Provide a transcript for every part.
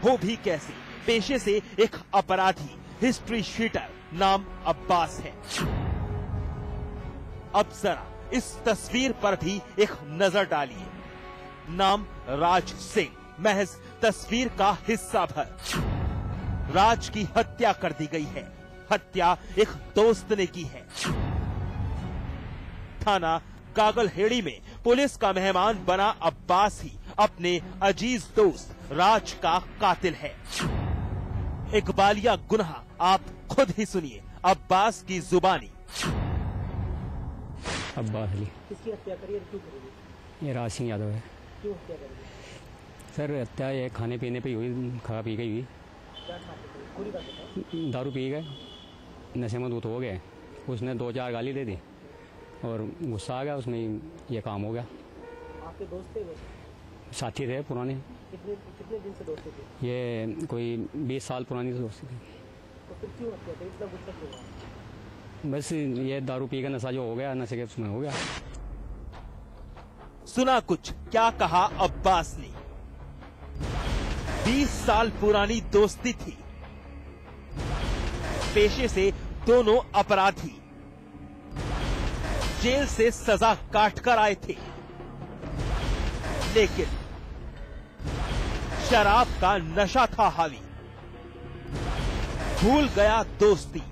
हो भी कैसे, पेशे से एक अपराधी, हिस्ट्री शीटर, नाम अब्बास है। अब जरा इस तस्वीर पर भी एक नजर डालिए। नाम राज सिंह, महज तस्वीर का हिस्सा भर। राज की हत्या कर दी गई है। हत्या एक दोस्त ने की है। थाना कागलहेड़ी में पुलिस का मेहमान बना अब्बास ही अपने अजीज दोस्त राज का कातिल है। इकबालिया गुनाह आप खुद ही सुनिए अब्बास की जुबानी। अब्बास अली। किसकी हत्या करी और क्यों करी? ये राज सिंह यादव है। क्यों हत्या करी? सर हत्या ये खाने पीने पे हुई, खा पी गई हुई। क्या खाते थे? पूरी बात बताओ। दारू पी गए, नशे में धुत हो गए। उसने 2-4 गाली दे दी और गुस्सा आ गया, उसमें ये काम हो गया। आपके दोस्त थे वो? साथी थे पुराने। कितने दिन से दोस्त थे? ये कोई 20 साल पुरानी दोस्ती थी। तो फिर क्यों हत्या करी? इतना गुस्सा क्यों हुआ? बस ये दारू पी का नशा जो हो गया, नशे के उसमें हो गया। सुना कुछ क्या कहा अब्बास ने। 20 साल पुरानी दोस्ती थी। पेशे से दोनों अपराधी जेल से सजा काटकर आए थे, लेकिन शराब का नशा था हावी। भूल गया दोस्ती,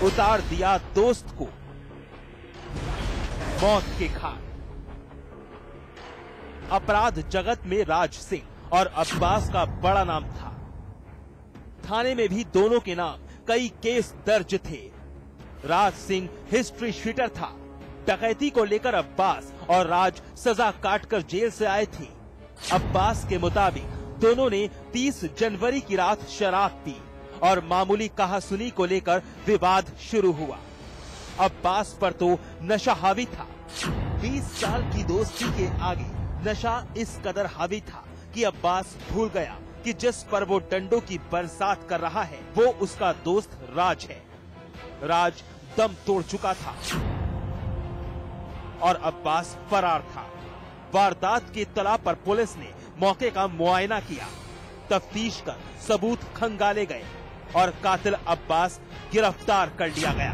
उतार दिया दोस्त को मौत के घाट। अपराध जगत में राज सिंह और अब्बास का बड़ा नाम था। थाने में भी दोनों के नाम कई केस दर्ज थे। राज सिंह हिस्ट्री शीटर था। डकैती को लेकर अब्बास और राज सजा काटकर जेल से आए थे। अब्बास के मुताबिक दोनों ने 30 जनवरी की रात शराब पी और मामूली कहासुनी को लेकर विवाद शुरू हुआ। अब्बास पर तो नशा हावी था। 20 साल की दोस्ती के आगे नशा इस कदर हावी था कि अब्बास भूल गया कि जिस पर वो डंडों की बरसात कर रहा है वो उसका दोस्त राज है। राज दम तोड़ चुका था और अब्बास फरार था। वारदात की इत्तला पर पुलिस ने मौके का मुआयना किया। तफ्तीश कर सबूत खंगाले गए और कातिल अब्बास गिरफ्तार कर लिया गया।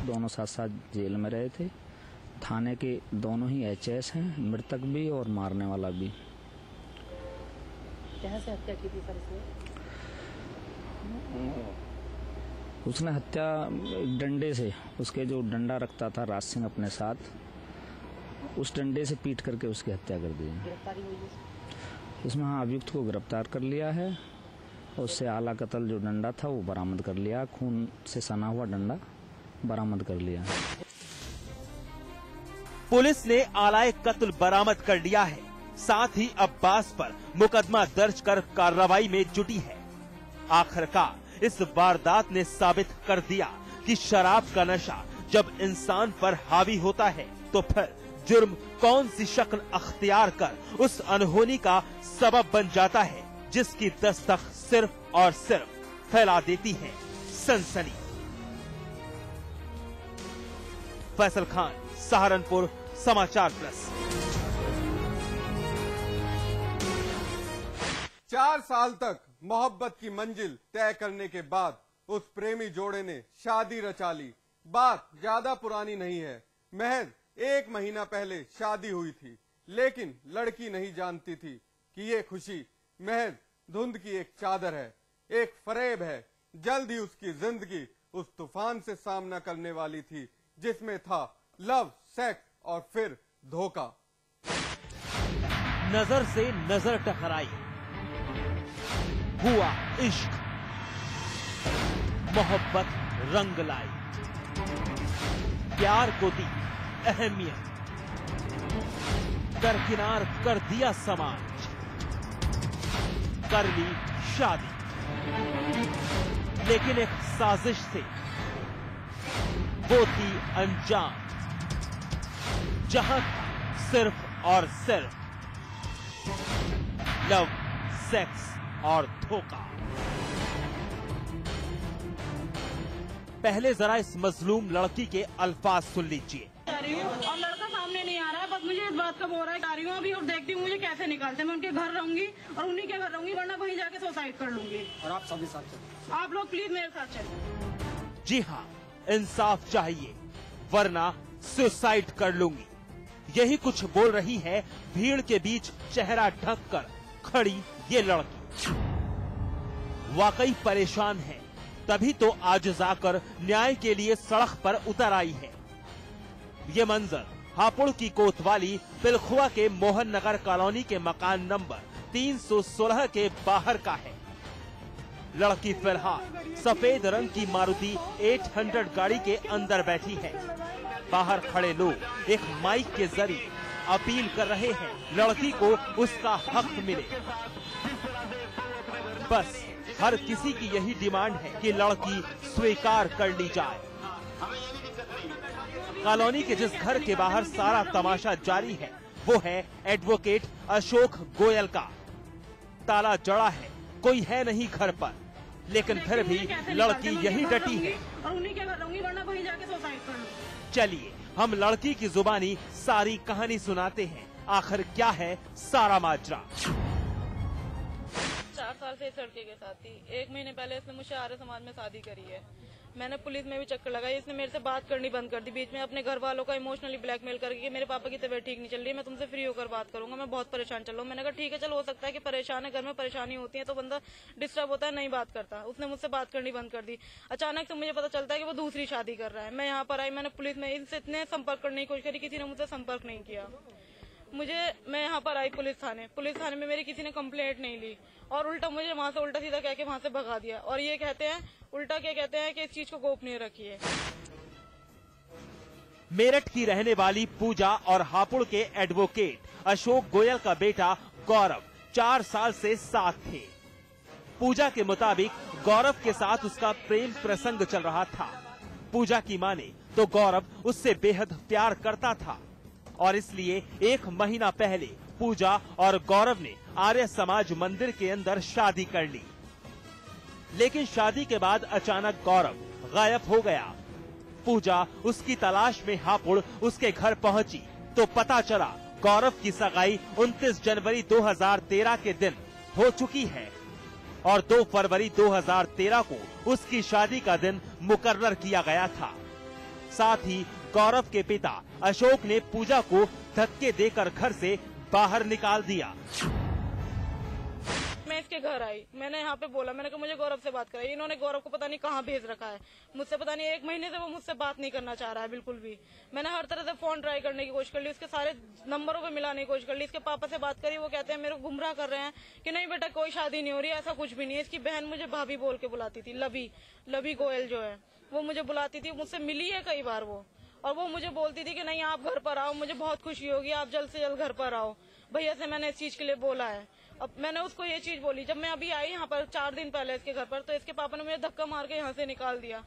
दोनों साथ साथ जेल में रहे थे। थाने के दोनों ही एचएस हैं, मृतक भी और मारने वाला भी। कहाँ से हत्या की थी सर इसने? उसने हत्या डंडे से, उसके जो डंडा रखता था राज सिंह अपने साथ, उस डंडे से पीट करके उसकी हत्या कर दी। गिरफ्तारी हुई है? इसमें हाँ, अभियुक्त को गिरफ्तार कर लिया है। उससे आला कत्ल जो डंडा था वो बरामद कर लिया। खून से सना हुआ डंडा बरामद कर लिया। पुलिस ने आलाए कत्ल बरामद कर लिया है। साथ ही अब्बास पर मुकदमा दर्ज कर कार्रवाई में जुटी है। आखिरकार इस वारदात ने साबित कर दिया कि शराब का नशा जब इंसान पर हावी होता है तो फिर जुर्म कौन सी शक्ल अख्तियार कर उस अनहोनी का सबब बन जाता है जिसकी दस्तक सिर्फ और सिर्फ फैला देती है सनसनी। फैसल खान, सहारनपुर, समाचार प्लस। 4 साल तक मोहब्बत की मंजिल तय करने के बाद उस प्रेमी जोड़े ने शादी रचा ली। बात ज्यादा पुरानी नहीं है, महज 1 महीना पहले शादी हुई थी। लेकिन लड़की नहीं जानती थी कि ये खुशी महज धुंध की एक चादर है, एक फरेब है। जल्द ही उसकी जिंदगी उस तूफान से सामना करने वाली थी जिसमें था लव, सेक्स और फिर धोखा। नजर से नजर टकराई, हुआ इश्क, मोहब्बत रंग लाई, प्यार को दी अहमियत, दरकिनार कर दिया समाज, कर ली शादी। लेकिन एक साजिश से वो थी अनजान, जहां सिर्फ और सिर्फ लव, सेक्स और धोखा। पहले जरा इस मजलूम लड़की के अल्फाज सुन लीजिए। और लड़का सामने नहीं आ रहा है, मुझे इस बात का बोरा है, आ रही हूँ अभी और देखती हूँ मुझे कैसे निकालते। मैं उनके घर रहूंगी और उन्हीं के घर रहूंगी, वरना वहीं जाके सुसाइड कर लूंगी। और आप सभी साथ चलो। आप लोग प्लीज मेरे साथ चलिए। जी हाँ, इंसाफ चाहिए वरना सुसाइड कर लूंगी। यही कुछ बोल रही है भीड़ के बीच चेहरा ढक कर खड़ी ये लड़की। वाकई परेशान है, तभी तो आज जाकर न्याय के लिए सड़क पर उतर आई है। ये मंजर हापुड़ की कोतवाली पिलखुआ के मोहन नगर कॉलोनी के मकान नंबर 316 के बाहर का है। लड़की फिलहाल सफेद रंग की मारुति 800 गाड़ी के अंदर बैठी है। बाहर खड़े लोग एक माइक के जरिए अपील कर रहे हैं लड़की को उसका हक मिले। बस हर किसी की यही डिमांड है कि लड़की स्वीकार कर ली जाए। कॉलोनी के जिस घर के बाहर सारा तमाशा जारी है वो है एडवोकेट अशोक गोयल का। ताला जड़ा है, कोई है नहीं घर पर, लेकिन फिर भी लड़की यही डटी है। और उन्हीं के घर रहूंगी, वरना वहीं जाके सुसाइड कर लूंगी। चलिए हम लड़की की जुबानी सारी कहानी सुनाते हैं, आखिर क्या है सारा माजरा। 4 साल से इस लड़के के साथ थी। 1 महीने पहले इसने मुझसे आर्य समाज में शादी करी है। मैंने पुलिस में भी चक्कर लगाई, इसने मेरे से बात करनी बंद कर दी। बीच में अपने घर वालों का इमोशनली ब्लैकमेल करके कि मेरे पापा की तबीयत ठीक नहीं चल रही है, मैं तुमसे फ्री होकर बात करूंगा, मैं बहुत परेशान चल रहा हूँ। मैंने कहा ठीक है, चलो हो सकता है कि परेशान है, घर में परेशानी होती है तो बंदा डिस्टर्ब होता है, नहीं बात करता। उसने मुझसे बात करनी बंद कर दी। अचानक से मुझे पता चलता है कि वो दूसरी शादी कर रहा है। मैं यहाँ पर आई, मैंने पुलिस में इनसे इतने संपर्क करने की कोशिश करी, किसी ने मुझसे संपर्क नहीं किया। मैं यहाँ पर आई पुलिस थाने में मेरी किसी ने कंप्लेंट नहीं ली और उल्टा मुझे वहाँ से उल्टा सीधा कह के वहाँ से भगा दिया। और ये कहते हैं उल्टा क्या कहते हैं कि इस चीज को गोपनीय रखिए। मेरठ की रहने वाली पूजा और हापुड़ के एडवोकेट अशोक गोयल का बेटा गौरव 4 साल से साथ थे। पूजा के मुताबिक गौरव के साथ उसका प्रेम प्रसंग चल रहा था। पूजा की माने तो गौरव उससे बेहद प्यार करता था और इसलिए 1 महीना पहले पूजा और गौरव ने आर्य समाज मंदिर के अंदर शादी कर ली। लेकिन शादी के बाद अचानक गौरव गायब हो गया। पूजा उसकी तलाश में हापुड़ उसके घर पहुंची तो पता चला गौरव की सगाई 29 जनवरी 2013 के दिन हो चुकी है और 2 फरवरी 2013 को उसकी शादी का दिन मुकर्रर किया गया था। साथ ही गौरव के पिता अशोक ने पूजा को धक्के देकर घर से बाहर निकाल दिया। मैं इसके घर आई, मैंने यहाँ पे बोला, मैंने कहा मुझे गौरव से बात कराई। इन्होंने गौरव को पता नहीं कहाँ भेज रखा है, मुझसे पता नहीं 1 महीने से वो मुझसे बात नहीं करना चाह रहा है बिल्कुल भी। मैंने हर तरह से फोन ट्राई करने की कोशिश कर ली, उसके सारे नंबरों पे मिलाने की कोशिश कर ली। इसके पापा से बात करी, वो कहते हैं मेरे को गुमराह कर रहे हैं कि नहीं बेटा कोई शादी नहीं हो रही, ऐसा कुछ भी नहीं है। इसकी बहन मुझे भाभी बोल के बुलाती थी, लबी गोयल जो है वो मुझे बुलाती थी, मुझसे मिली है कई बार वो, और वो मुझे बोलती थी कि नहीं आप घर पर आओ, मुझे बहुत खुशी होगी, आप जल्द से जल्द घर पर आओ। भैया से मैंने इस चीज के लिए बोला है। अब मैंने उसको ये चीज बोली, जब मैं अभी आई यहाँ पर 4 दिन पहले इसके घर पर, तो इसके पापा ने मुझे धक्का मार के यहाँ से निकाल दिया।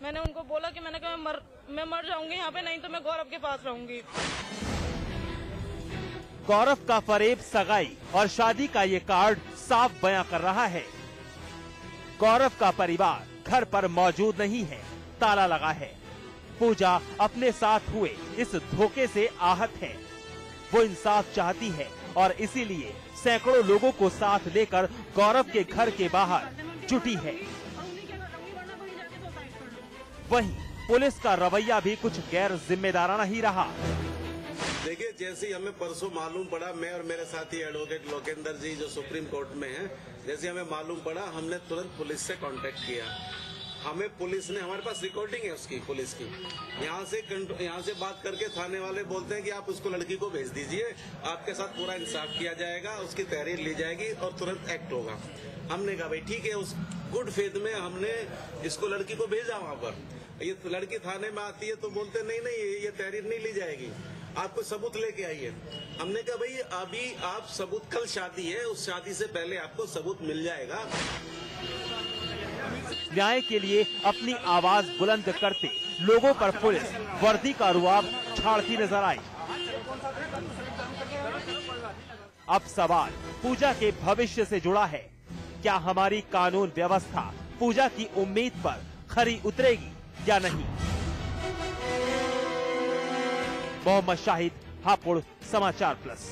मैंने उनको बोला कि मैंने कहा मैं मर जाऊंगी यहाँ पे, नहीं तो मैं गौरव के पास रहूंगी। गौरव का फरेब सगाई और शादी का ये कार्ड साफ बयां कर रहा है। गौरव का परिवार घर पर मौजूद नहीं है, ताला लगा है। पूजा अपने साथ हुए इस धोखे से आहत है। वो इंसाफ चाहती है और इसीलिए सैकड़ों लोगों को साथ लेकर गौरव के घर के बाहर जुटी है। वहीं पुलिस का रवैया भी कुछ गैर जिम्मेदाराना ही रहा। देखिए, जैसे ही हमें परसों मालूम पड़ा, मैं और मेरे साथी एडवोकेट लोकेंद्र जी जो सुप्रीम कोर्ट में हैं, जैसे हमें मालूम पड़ा हमने तुरंत पुलिस से कांटेक्ट किया। हमें पुलिस ने, हमारे पास रिकॉर्डिंग है उसकी, पुलिस की, यहाँ से बात करके थाने वाले बोलते हैं कि आप उसको लड़की को भेज दीजिए, आपके साथ पूरा इंसाफ किया जाएगा, उसकी तहरीर ली जाएगी और तुरंत एक्ट होगा। हमने कहा भाई ठीक है, उस गुड फेथ में हमने इसको लड़की को भेजा वहाँ पर। ये लड़की थाने में आती है तो बोलते नहीं ये तहरीर नहीं ली जाएगी, आपको सबूत लेके आइए। हमने कहा भाई अभी आप सबूत, कल शादी है, उस शादी से पहले आपको सबूत मिल जाएगा। न्याय के लिए अपनी आवाज बुलंद करते लोगों पर पुलिस वर्दी का रुआब छाड़ती नजर आई। अब सवाल पूजा के भविष्य से जुड़ा है। क्या हमारी कानून व्यवस्था पूजा की उम्मीद पर खरी उतरेगी या नहीं? मोहम्मद शाहिद, हापुड़, समाचार प्लस।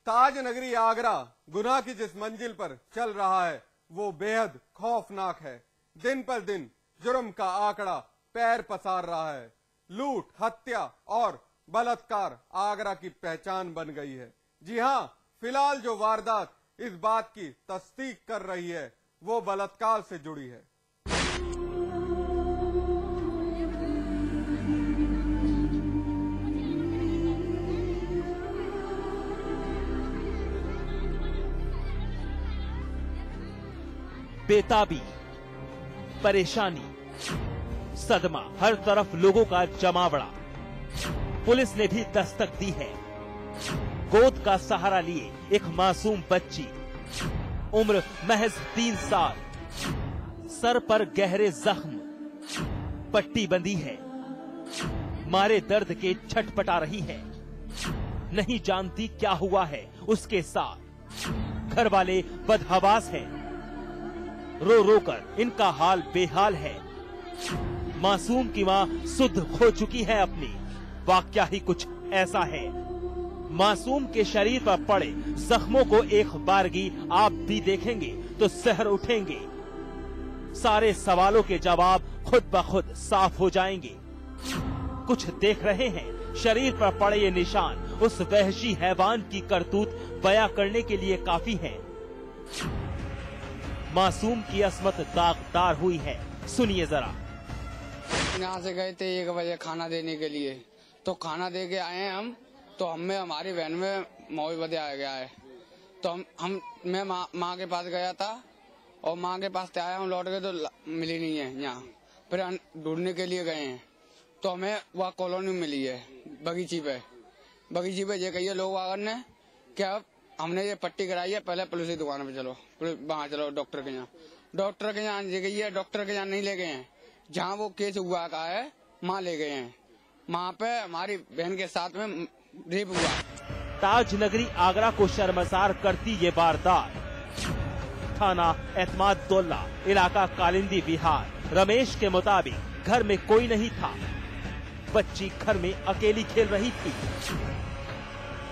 ताज नगरी आगरा गुनाह की जिस मंजिल पर चल रहा है वो बेहद खौफनाक है। दिन पर दिन जुर्म का आंकड़ा पैर पसार रहा है। लूट, हत्या और बलात्कार आगरा की पहचान बन गई है। जी हां, फिलहाल जो वारदात इस बात की तस्दीक कर रही है वो बलात्कार से जुड़ी है। बेताबी, परेशानी, सदमा, हर तरफ लोगों का जमावड़ा। पुलिस ने भी दस्तक दी है। गोद का सहारा लिए एक मासूम बच्ची, उम्र महज 3 साल, सर पर गहरे जख्म, पट्टी बंधी है, मारे दर्द के छटपटा रही है। नहीं जानती क्या हुआ है उसके साथ। घर वाले बदहवास हैं। रो रो कर इनका हाल बेहाल है। मासूम की मां सुध खो चुकी है अपनी। वाकया ही कुछ ऐसा है। मासूम के शरीर पर पड़े जख्मों को एक बारगी आप भी देखेंगे तो सहर उठेंगे। सारे सवालों के जवाब खुद ब खुद साफ हो जाएंगे। कुछ देख रहे हैं, शरीर पर पड़े ये निशान उस वहशी हैवान की करतूत बयां करने के लिए काफी है। मासूम की अस्मत दागदार हुई है। सुनिए जरा। यहाँ से गए थे 1 बजे खाना देने के लिए, तो खाना दे के आए हैं हम, तो हमें हमारी वैन में मौई बदे आ गया है। तो मैं माँ के पास गया था और माँ के पास आया हूँ, लौट गए तो मिली नहीं है यहाँ। फिर ढूंढने के लिए गए हैं तो हमें वह कॉलोनी मिली है बगीची पे ये कहिए लोग आगर ने क्या हमने ये पट्टी कराई है, पहले पुलिस की दुकान पे चलो, वहाँ चलो डॉक्टर के यहाँ ये गई है। डॉक्टर के यहाँ नहीं ले गए हैं, जहाँ वो केस हुआ का है वहाँ ले गए हैं। वहाँ पे हमारी बहन के साथ में रेप हुआ। ताज नगरी आगरा को शर्मसार करती ये वारदात। थाना एतमादुल्ला, इलाका कालिंदी, बिहार। रमेश के मुताबिक घर में कोई नहीं था। बच्ची घर में अकेली खेल रही थी।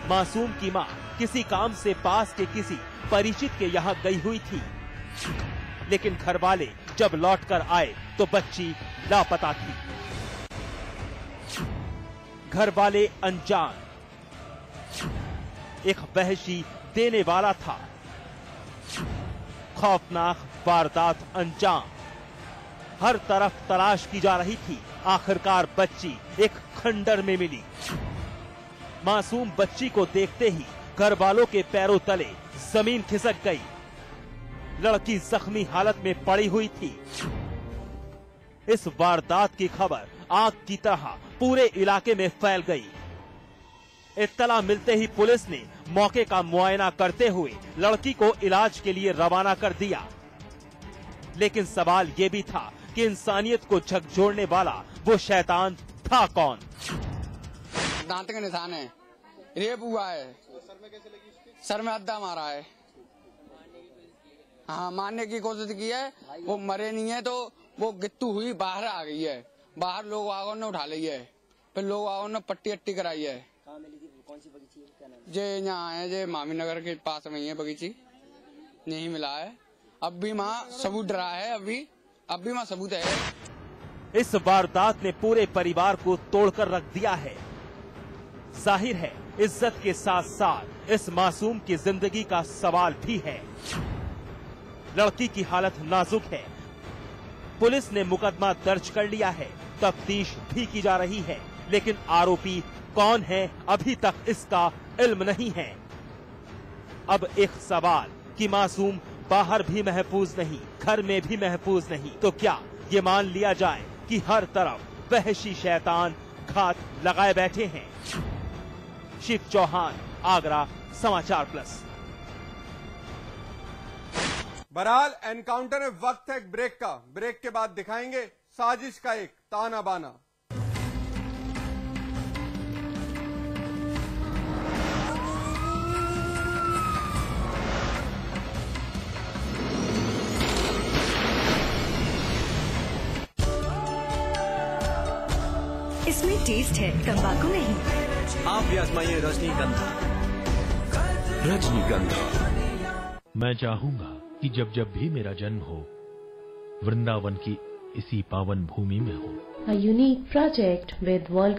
मासूम की मां किसी काम से पास के किसी परिचित के यहाँ गई हुई थी, लेकिन घर वाले जब लौटकर आए तो बच्ची लापता थी। घर वाले अनजान, एक वहशी देने वाला था। खौफनाक वारदात अंजाम। हर तरफ तलाश की जा रही थी। आखिरकार बच्ची एक खंडर में मिली। मासूम बच्ची को देखते ही घर वालों के पैरों तले जमीन खिसक गई। लड़की जख्मी हालत में पड़ी हुई थी। इस वारदात की खबर आग की तरह पूरे इलाके में फैल गई। इत्तला मिलते ही पुलिस ने मौके का मुआयना करते हुए लड़की को इलाज के लिए रवाना कर दिया। लेकिन सवाल ये भी था कि इंसानियत को झकझोरने वाला वो शैतान था कौन? दांत के निशान है, रेप हुआ है, सर में अद्दा मारा है। हाँ, मारने की कोशिश की है, वो मरे नहीं है तो वो गिट्टू हुई बाहर आ गई है। बाहर लोग वागों ने उठा ली है, फिर लोग वागों ने पट्टी अट्टी कराई है। कौन सी बगीची है, क्या नाम है? जे यहाँ है, जे मामी नगर के पास में ही है बगीची, नहीं मिला है। अब भी वहाँ सबूत डरा है, अब भी वहाँ सबूत है। इस वारदात ने पूरे परिवार को तोड़कर रख दिया है। जाहिर है इज्जत के साथ साथ इस मासूम की जिंदगी का सवाल भी है। लड़की की हालत नाजुक है। पुलिस ने मुकदमा दर्ज कर लिया है। तफ्तीश भी की जा रही है, लेकिन आरोपी कौन है अभी तक इसका इल्म नहीं है। अब एक सवाल कि मासूम बाहर भी महफूज नहीं, घर में भी महफूज नहीं, तो क्या ये मान लिया जाए कि हर तरफ वहशी शैतान घात लगाए बैठे हैं? शिव चौहान, आगरा, समाचार प्लस। बहरहाल एनकाउंटर में वक्त है एक ब्रेक का। ब्रेक के बाद दिखाएंगे साजिश का एक ताना बाना। टेस्ट है, तंबाकू नहीं। आप भी आजमाइए रजनीगंधा। रजनीगंधा। मैं चाहूंगा कि जब जब भी मेरा जन्म हो, वृंदावन की इसी पावन भूमि में हो। A unique project with world